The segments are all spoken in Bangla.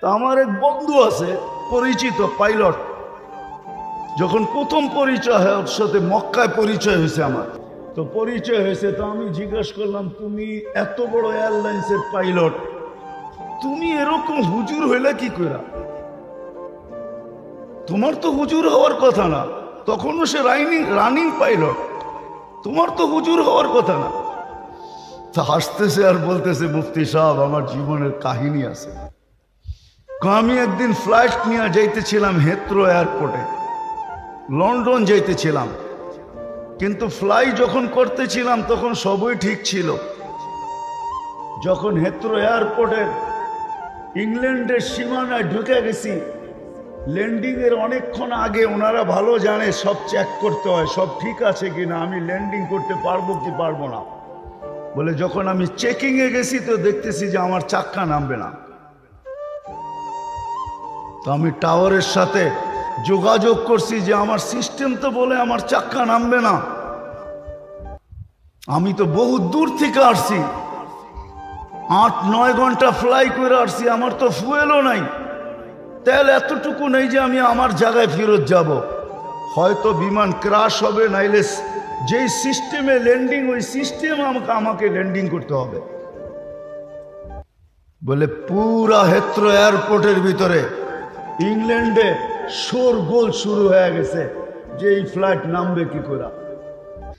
তা আমার এক বন্ধু আছে পরিচিত পাইলট, যখন প্রথম পরিচয় হয় ওর সাথে মক্কায় পরিচয় হয়েছে আমার, তো পরিচয় হয়েছে, তো আমি জিজ্ঞাসা করলাম তুমি এত বড় এয়ারলাইন্সের পাইলট, তুমি এরকম হুজুর হইলে কি করে? তোমার তো হুজুর হওয়ার কথা না, তখনও সে রানিং পাইলট, তোমার তো হুজুর হওয়ার কথা না। তা হাসতেছে আর বলতেছে মুফতি সাহেব আমার জীবনের কাহিনী আছে। আমি একদিন ফ্লাইট নিয়ে যাইতেছিলাম হেথ্রো এয়ারপোর্টে, লন্ডন যাইতেছিলাম, কিন্তু ফ্লাই যখন করতেছিলাম তখন সবই ঠিক ছিল। যখন হেথ্রো এয়ারপোর্টের ইংল্যান্ডের সীমানায় ঢুকে গেছি, ল্যান্ডিং এর অনেকক্ষণ আগে ওনারা ভালো জানে সব চেক করতে হয় সব ঠিক আছে কিনা, আমি ল্যান্ডিং করতে পারবো কি পারবো না। বলে যখন আমি চেকিং এ গেছি তো দেখতেছি যে আমার চাক্কা নামবে না। তো আমি টাওয়ারের সাথে যোগাযোগ করছি যে আমার সিস্টেম তো বলে আমার চাক্কা নামবে না, আমি তো বহু দূর থেকে আসছি, 8-9 ঘন্টা ফ্লাই করে আসছি, আমার তো ফুয়েলও নাই, তেল এতটুকু নেই যে আমি আমার জায়গায় ফেরত যাব, হয়তো বিমান ক্রাশ হবে, নাইলে যেই সিস্টেমে ল্যান্ডিং ওই সিস্টেম আমাকে ল্যান্ডিং করতে হবে। বলে পুরা হেথ্রো এয়ারপোর্টের ভিতরে ইংল্যান্ডে শোরগোল শুরু হয়ে গেছে যে এই ফ্লাইট নামবে কি করে।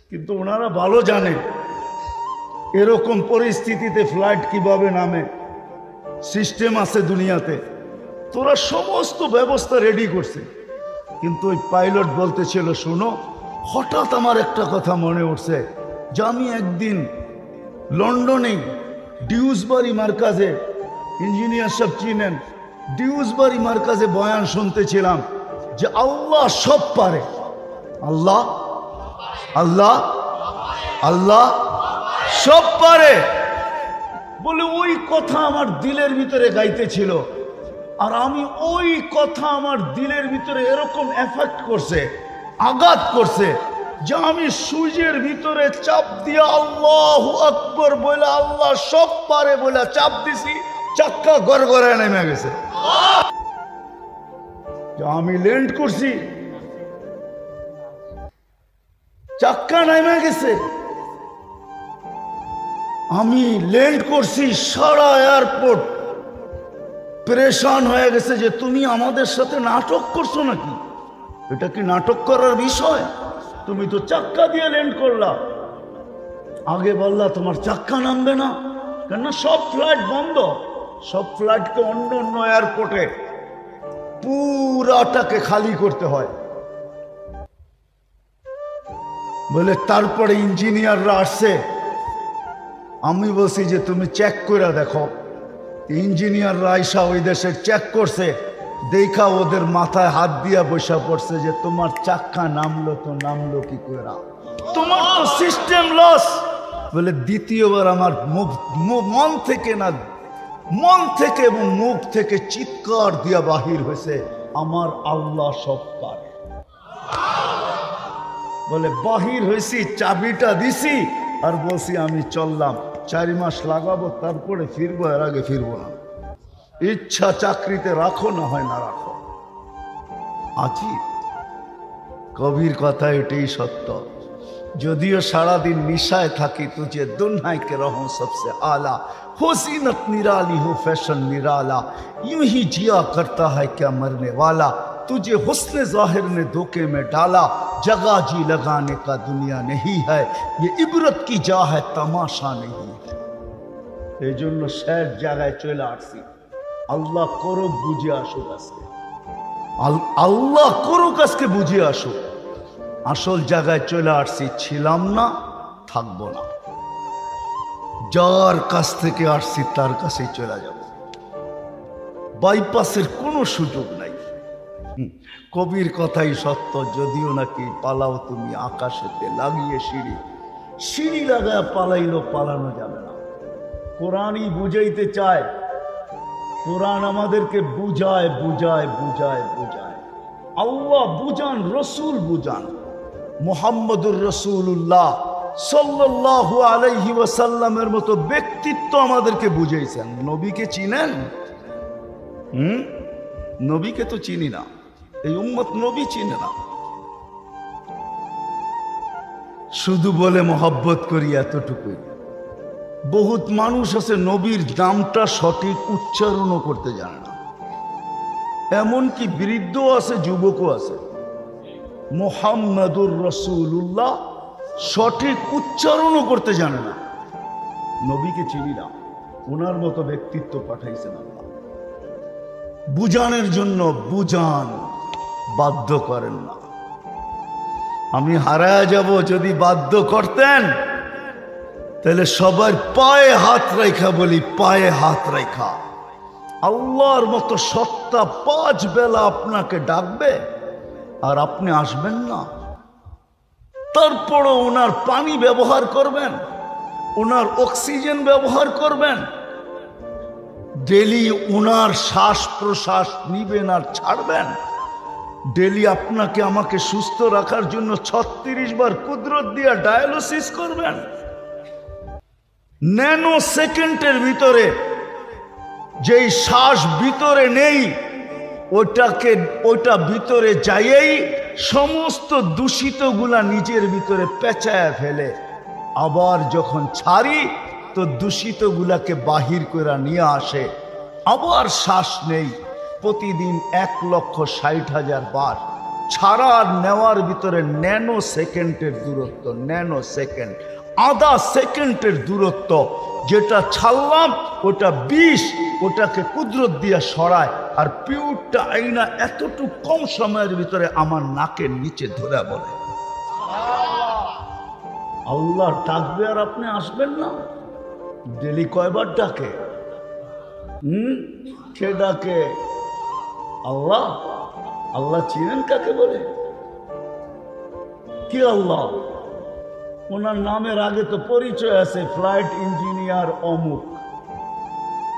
কিন্তু ওনারা ভালো জানে এরকম পরিস্থিতিতে ফ্লাইট কিভাবে নামে, সিস্টেম আছে দুনিয়াতে, তোরা সমস্ত ব্যবস্থা রেডি করছে। কিন্তু ওই পাইলট বলতেছিল শোনো, হঠাৎ আমার একটা কথা মনে উঠছে যে আমি একদিন লন্ডনে ডিউসবারি মার্কাজে, ইঞ্জিনিয়ার সব চিনেন, ডিউসবারি মার্কাজে বয়ান শুনতেছিলাম যে আল্লাহ সব পারে, আল্লাহ আল্লাহ আল্লাহ সব পারে। বলে ওই কথা আমার দিলের ভিতরে গাইতেছিল, আর আমি ওই কথা আমার দিলের ভিতরে এরকম এফেক্ট করছে, আঘাত করছে যে আমি সূর্যের ভিতরে চাপ দিয়া আল্লাহু আকবার বলে আল্লাহ সব পারে বলে চাপ দিছি, চাক্কা গড়গড়ায় নেমে গেছে। আমি ল্যান্ড করছি, চাক্কা নেমে গেছে, আমি ল্যান্ড করছি, সারা এয়ারপোর্ট পরেশান হয়ে গেছে যে তুমি আমাদের সাথে নাটক করছো নাকি, এটা কি নাটক করার বিষয়? তুমি তো চাক্কা দিয়ে ল্যান্ড করলা, আগে বললা তোমার চাক্কা নামবে না, কেননা সব ফ্লাইট বন্ধ, সব ফ্লাইটকে অন্য অন্য এয়ারপোর্টে পুরাটাকে খালি করতে হয়। বলে তারপরে ইঞ্জিনিয়াররা আসছে, আমি বলছি যে তুমি চেক করে দেখো। ইঞ্জিনিয়াররা আইসা ওই দেশের চেক করছে, দেখা ওদের মাথায় হাত দিয়া বসা পড়ছে যে তোমার চাক্কা নামলো তো নামলো কি করে, তোমার তো সিস্টেম লস। বলে দ্বিতীয়বার আমার মন থেকে না, মন থেকে এবং মুখ থেকে চিৎকার দিয়া বাহির হয়েছে আমার আল্লাহ সব পারে। বলে বাহির হয়েছি, চাবিটা দিছি আর বলছি আমি চললাম, 4 মাস লাগাবো তারপরে ফিরবো, এর আগে ফিরবো না। ইচ্ছা চাকরিতে রাখো না হয় না রাখো। আছি কবির কথা এটাই সত্য, যদিও সারাদিন নিশায় থাকি, তুঝে দুনিয়া के रहूं सबसे आला, हो जीनत निराली हो फैशन निराला, यूं ही जिया करता है क्या मरने वाला, तुझे हुस्न जाहिर ने धोखे में डाला, जगह जी लगाने का दुनिया नहीं है, ये इबरत की जा है तमाशा नहीं है। এই জন্য শেষ জায়গায় চলে আসছি, আল্লাহ করুক বুঝে আসুক আজকে, আল্লাহ করুক আজকে বুঝে আসুক। আসল জায়গায় চলে আসছি, ছিলাম না, থাকবো না, যার কাছ থেকে আসছি তার কাছেই চলে যাব, বাইপাসের কোনো সুযোগ নাই। কবির কথাই সত্য, যদিও নাকি পালাও তুমি আকাশেতে লাগিয়ে সিঁড়ি, সিঁড়ি লাগায় পালাইলো পালানো যাবে না। কোরআনই বুঝাইতে চায়, কোরআন আমাদেরকে বুঝায় বুঝায় বুঝায় বুঝায়, আল্লাহ বুঝান, রসুল বুঝান, মুহাম্মদুর রাসূলুল্লাহ সাল্লাল্লাহু আলাইহি ওয়াসাল্লামের মতো ব্যক্তিত্ব আমাদেরকে বুঝাইছেন। নবীকে চিনেন? নবীকে তো চিনি না, এই উম্মত নবী চিনে না, শুধু বলে মহব্বত করি এতটুকুই। বহুত মানুষ আছে নবীর নামটা সঠিক উচ্চারণও করতে জানে না, এমনকি বৃদ্ধ আছে, যুবকও আছে। মুহাম্মাদুর রাসূলুল্লাহ সঠিক উচ্চারণও করতে জানে না। নবীকে চিনি না, ওনার মতো ব্যক্তিত্ব পাঠাইছেন আল্লাহ। বুঝানোর জন্য বুঝান, বাধ্য করেন না। আমি হারায় যাব যদি বাধ্য করতেন, তাহলে সবার পায়ে হাত রেখা বলি, পায়ে হাত রেখা। আল্লাহর মতো সত্তা 5 বেলা আপনাকে ডাকবে আর আপনি আসবেন না। তারপরও ওনার পানি ব্যবহার করবেন, ওনার অক্সিজেন ব্যবহার করবেন, ডেলি ওনার শ্বাস প্রশ্বাস নিবেন আর ছাড়বেন। ডেলি আপনাকে আমাকে সুস্থ রাখার জন্য 36 বার কুদরত দিয়া ডায়ালিসিস করবেন। ন্যানো সেকেন্ডের ভিতরে যেই শ্বাস ভিতরে নেই, ওটা ভিতরে যাইয়েই সমস্ত দূষিতগুলা নিজের ভিতরে পেঁচায় ফেলে। আবার যখন ছাড়ি তো দূষিতগুলাকে বাহির করে নিয়ে আসে, আবার শ্বাস নেই। প্রতিদিন 1,60,000 বার ছাড়া আর নেওয়ার ভিতরে ন্যানো সেকেন্ডের দূরত্ব, ন্যানো সেকেন্ড, আধা সেকেন্ডের দূরত্ব। যেটা ছাড়লাম ওটা 20, ওটাকে কুদরত দিয়ে সরায়, আর পিউরটা আইনা এতটুকু কম সময়ের ভিতরে আমার নাকের নিচে ধরে বলে আল্লাহ ডাকবে আর আপনি আসবেন না। ডেলি কয়বার ডাকে? কে ডাকে? আল্লাহ। আল্লাহ চিনেন কাকে বলে? কি আল্লাহ? ওনার নামের আগে তো পরিচয় আছে, ফ্লাইট ইঞ্জিনিয়ার অমুক,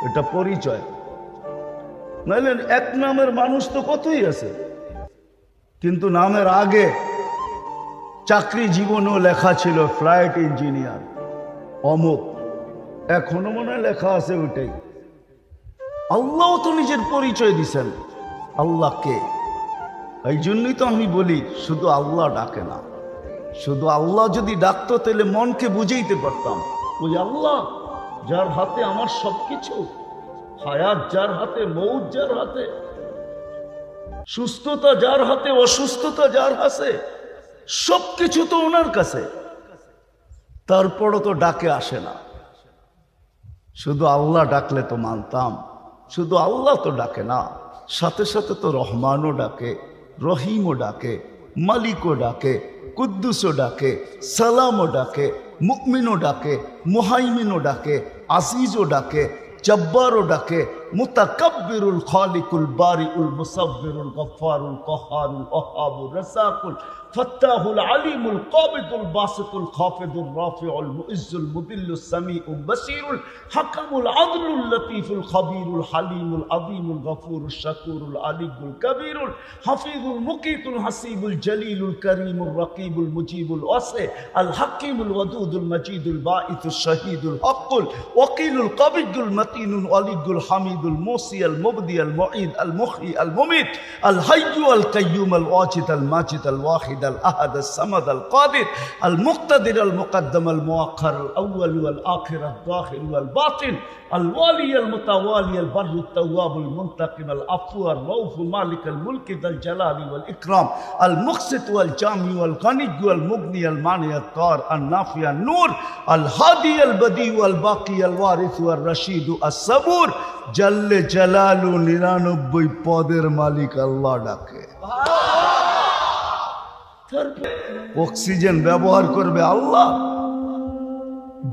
এটা পরিচয়। নাইলে এক নামের মানুষ তো কতই আছে, কিন্তু নামের আগে চাকরি জীবনেও লেখা ছিল ফ্লাইট ইঞ্জিনিয়ার অমুক, এখনো মনে হয় লেখা আছে ওইটাই। আল্লাহ তো নিজের পরিচয় দিছেন। আল্লাহকে, এই জন্যই তো আমি বলি শুধু আল্লাহ ডাকে না। শুধু আল্লাহ যদি ডাকতো তাহলে মনকে বুঝাইতে পারতাম, ওই আল্লাহ যার হাতে আমার সবকিছু, হায়াত যার হাতে, মৌত যার হাতে, সুস্থতা যার হাতে, অসুস্থতা যার হাতে, সবকিছু তো ওনার কাছে। তারপরও তো ডাকে আসে না। শুধু আল্লাহ ডাকলে তো মানতাম, শুধু আল্লাহ তো ডাকে না, সাথে সাথে তো রহমানও ডাকে, রহিমও ডাকে, মালিকও ডাকে, কুদ্দুসও ডাকে, সালামও ডাকে, মুমিনও ডাকে, মুহাইমিনও ডাকে, আজিজও ডাকে, জব্বারও ডাকে, মুতাকাব্বিরুল খালিকুল বারিউল মুসাব্বিরুল গফফারুল কহারুল ওহাবুর রাসাকুল ফাত্তাহুল আলিমুল কাবিদুল বাসিতুল খাফিদুর রাফিউল মুইজ্জুল মুদিল্লুস সামিউল বাসীরুল হাকামুল আদলুল লতীফুল খবীরুল হালিমুল আযীমুল গফুরুশ শাকুরুল আলিয়ুল কবীরুল হাফিজুল মুকিতুল হাসিবুল জলিলুল করিমুর রকিবুল মুজিবুল ওয়াসি আল হাকিমুল ওয়াদুদুল মজিদুল বাঈসুশ শাহীদুল হকুল ওয়াকিলুল কবিদুল মতিনুল ওয়ালিদুল হামিদুল মুসি আল মুবদি আল মুঈদ আল মুহয়ি আল মুমিত আল হাইয়্যু আল কাইয়্যুম আল ওয়াজিদ আল মাজিদ আল ওয়াহিদ الأحد الصمد القادر المقتدر المقدم المؤخر الأول والآخر الظاهر والباطن الوالي المتوالي البر التواب المنتقم العفو الرؤوف مالك الملك ذا الجلال والإكرام المقسط والجامع والغني والمغني المانع الضار النافع النور الهادي البديع الباقي الوارث والرشيد الصبور جل جلاله 99 পদের মালিক আল্লাহ ডাকে। অক্সিজেন ব্যবহার করবে আল্লাহ।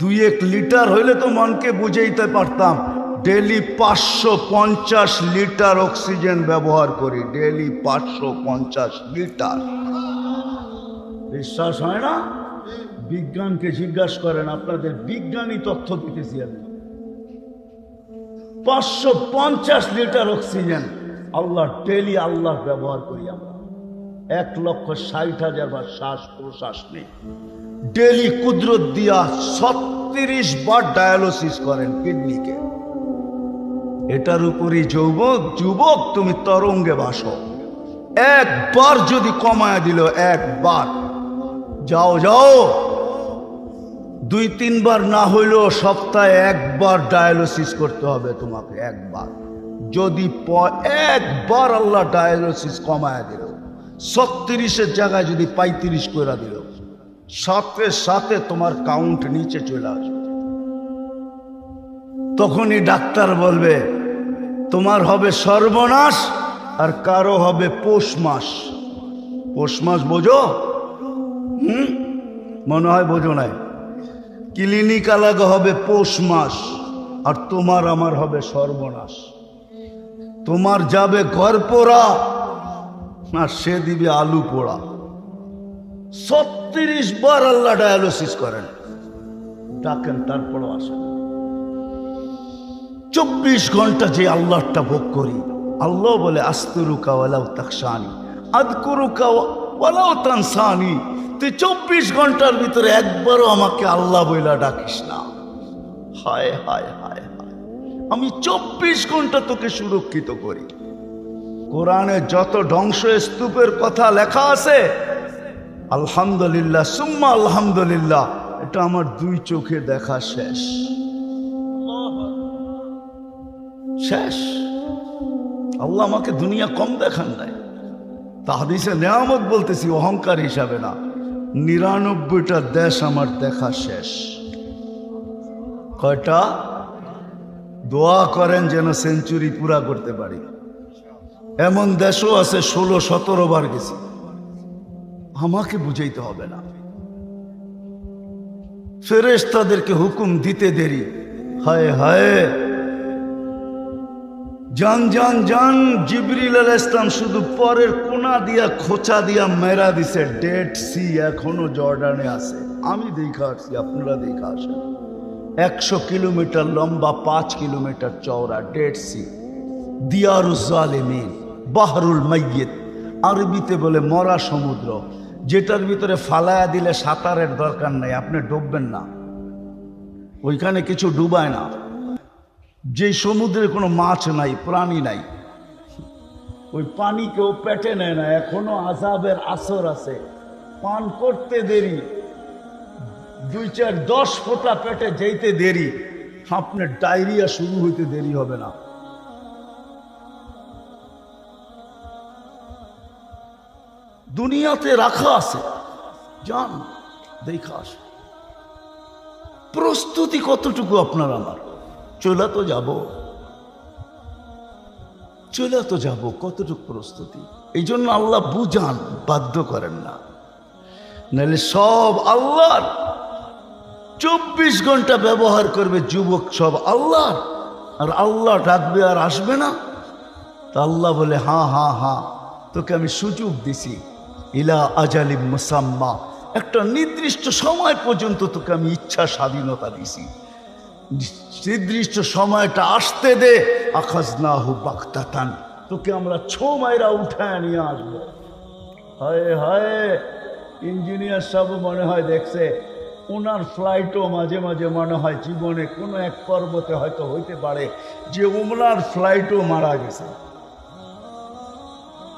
2-1 লিটার হইলে তো মনকে বুঝাইতে পারতাম। ডেলি 550 লিটার অক্সিজেন ব্যবহার করি, ডেলি 550 লিটার। বিশ্বাস হয় না? বিজ্ঞানকে জিজ্ঞাসা করেন, আপনাদের বিজ্ঞানী তথ্য দিতেছি আমি। 550 লিটার অক্সিজেন আল্লাহ ডেলি আল্লাহ ব্যবহার করি আমরা। 1,60,000 বার শ্বাস প্রশ্বাস নেই। ডেলি কুদরত দিয়া 36 বার ডায়ালিসিস করেন কিডনিকে। এটার উপরই যুবক তুমি তরঙ্গে ভাসো। একবার যদি কমায় দিল, একবার যাও 2-3 বার না হইলেও সপ্তাহে একবার ডায়ালিসিস করতে হবে তোমাকে। একবার যদি একবার আল্লাহ ডায়ালিসিস কমায় দিল, 36-এর জায়গায় যদি 35 করে দিল, সাথে সাথে তোমার কাউন্ট নিচে চলে আসবে। তখনই ডাক্তার বলবে তোমার হবে সর্বনাশ, আর কারো হবে পৌষ মাস। পৌষ মাস বোঝো? মনে হয় বোঝো নাই। ক্লিনিক আলাদা হবে পৌষ মাস, আর তোমার আমার হবে সর্বনাশ। তোমার যাবে ঘর পোড়া, আর সে দিবে আলু পোড়া। 36 বার আল্লাহ ডায়ালিসিস করেন, ডাকেন, তারপরও আসেন। 24 ঘন্টা যে আল্লাহটা ভোগ করি, আল্লাহ বলে আস্তুরুকা ওয়ালাউ তাকশানি আযকুরুকা ওয়ালাউ তানসানি। তুই 24 ঘন্টার ভিতরে একবারও আমাকে আল্লাহ বইলা ডাকিস না। হায় হায় হায় হায়, আমি 24 ঘন্টা তোকে সুরক্ষিত করি। কোরআনে যত ধ্বংস স্তূপের কথা লেখা আছে, আলহামদুলিল্লাহ সুম্মা আলহামদুলিল্লাহ, এটা আমার 2 চোখে দেখা শেষ। শেষ। আল্লাহ আমাকে দুনিয়া কম দেখান নাই। তাহাদিসে নেয়ামত বলতেছি, অহংকার হিসাবে না। 99টা দেশ আমার দেখা শেষ। কয়টা? দোয়া করেন যেন সেঞ্চুরি পুরা করতে পারি। এমন দেশও আছে 16-17 বার গেছি। আমাকে বুঝাইতে হবে না। ফেরেশতাদেরকে হুকুম দিতে দেরি। হায় হায়, জান জান জান। জিবরিল আলাইহিস সালাম শুধু পরের কোনা দিয়া খোঁচা দিয়া মেরা দিছে। ডেড সি এখনো জর্ডানে আছে। আমি দেখা আসছি, আপনারা দেখা আসেন। 100 কিলোমিটার লম্বা, 5 কিলোমিটার চওড়া ডেড সি, দিয়ারুজ জালিমিন, বাহরুল মাইয়িত, আরবিতে বলে মরা সমুদ্র, যেটার ভিতরে ফালায়া দিলে সাঁতারের দরকার নাই, আপনি ডুববেন না। ওইখানে কিছু ডুবায় না। যে সমুদ্রে কোনো মাছ নাই, প্রাণী নাই, ওই পানি কেউ পেটে নেয় না। এখনো আযাবের আসর আছে, পান করতে দেরি, 2-4-10 ফোঁটা পেটে যেতে দেরি, আপনার ডায়রিয়া শুরু হইতে দেরি হবে না। দুনিয়াতে রাখা আছে, যান দেখা আসে। প্রস্তুতি কতটুকু আপনার আমার? চলে তো যাব, কতটুকু প্রস্তুতি? এই জন্য আল্লাহ বুঝান, বাধ্য করেন না, নাহলে সব আল্লাহর। 24 ঘন্টা ব্যবহার করবে যুবক, সব আল্লাহর। আর আল্লাহ ডাকবে আর আসবে না। তা আল্লাহ বলে হ্যাঁ হ্যাঁ হ্যাঁ, তোকে আমি সুযোগ দিছি, ইলা আজালিম মুসাম্মা, একটা নির্দিষ্ট সময় পর্যন্ত তোকে আমি ইচ্ছা স্বাধীনতা দিছি। নির্দিষ্ট সময়টা আসতে দে, আখাযনাহু বাগতাতান, তোকে আমরা ছো মাইরা উঠায় নিয়ে আসবো। হায় হায়, ইঞ্জিনিয়ার সাহেব মনে হয় দেখছে, ওনার ফ্লাইটও মাঝে মাঝে মনে হয় জীবনে কোনো এক পর্বতে হয়তো হইতে পারে যে ওনার ফ্লাইটও মারা গেছে।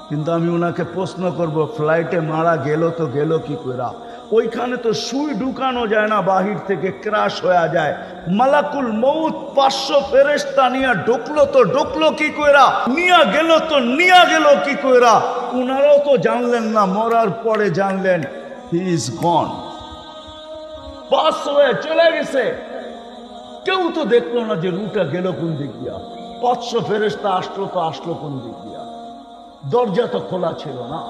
কিন্তু আমি ওনাকে প্রশ্ন করব, ফ্লাইটে মারা গেল তো গেল কি কইরা? ওইখানে তো সুই ঢুকানো যায় না, বাহির থেকে ক্রাশ হয়ে যায়। মালাকুল মউত 500 ফেরেশতা নিয়ে ঢুকলো তো ঢুকলো কি কইরা, নিয়া গেল তো নিয়া গেল কি কইরা? ওনারাও তো জানলেন না, মরার পরে জানলেন হি ইজ গন, পাস হয়ে চলে গেছে। কেউ তো দেখলো না যে রুটা গেল কোন দিক দিয়া। 500 ফেরেশতা আসলো তো আসলো কোন দিক দিয়া? দরজা তো খোলা ছিল না।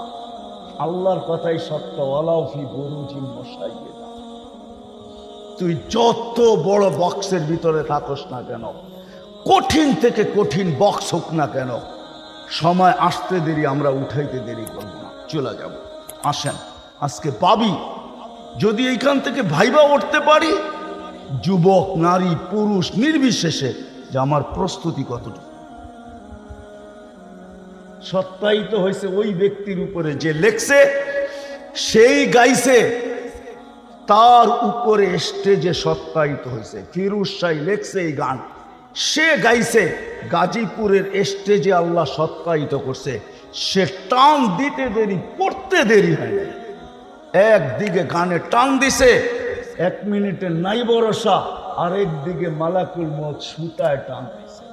আল্লাহর কথাই সত্য, ওয়ালাউ ফি বুরুজিন মুশাইয়্যিদা। তুই যত বড় বক্সের ভিতরে থাকস না কেন, কঠিন থেকে কঠিন বক্স হোক না কেন, সময় আসতে দেরি, আমরা উঠাইতে দেরি করব না, চলে যাব। আসেন আজকে পাবি, যদি এইখান থেকে ভাইবা উঠতে পারি, যুবক নারী পুরুষ নির্বিশেষে, যে আমার প্রস্তুতি কতটুকু। সত্যায়িত হয়েছে ওই ব্যক্তির উপরে যে লেখছে, সেই গাইছে, তার উপরে স্টেজে সত্যায়িত হয়েছে। ফিরোজ শাহ লেখছে এই গান, সে গাইছে, গাজীপুরের স্টেজে আল্লাহ সৎকায়িত করছে। সে টান দিতে দেরি, পড়তে দেরি হয় না। একদিকে গানে টান দিছে, 1 মিনিটে নাই ভরসা, আর একদিকে মালাকুল মউত সুতায় টান দিছে।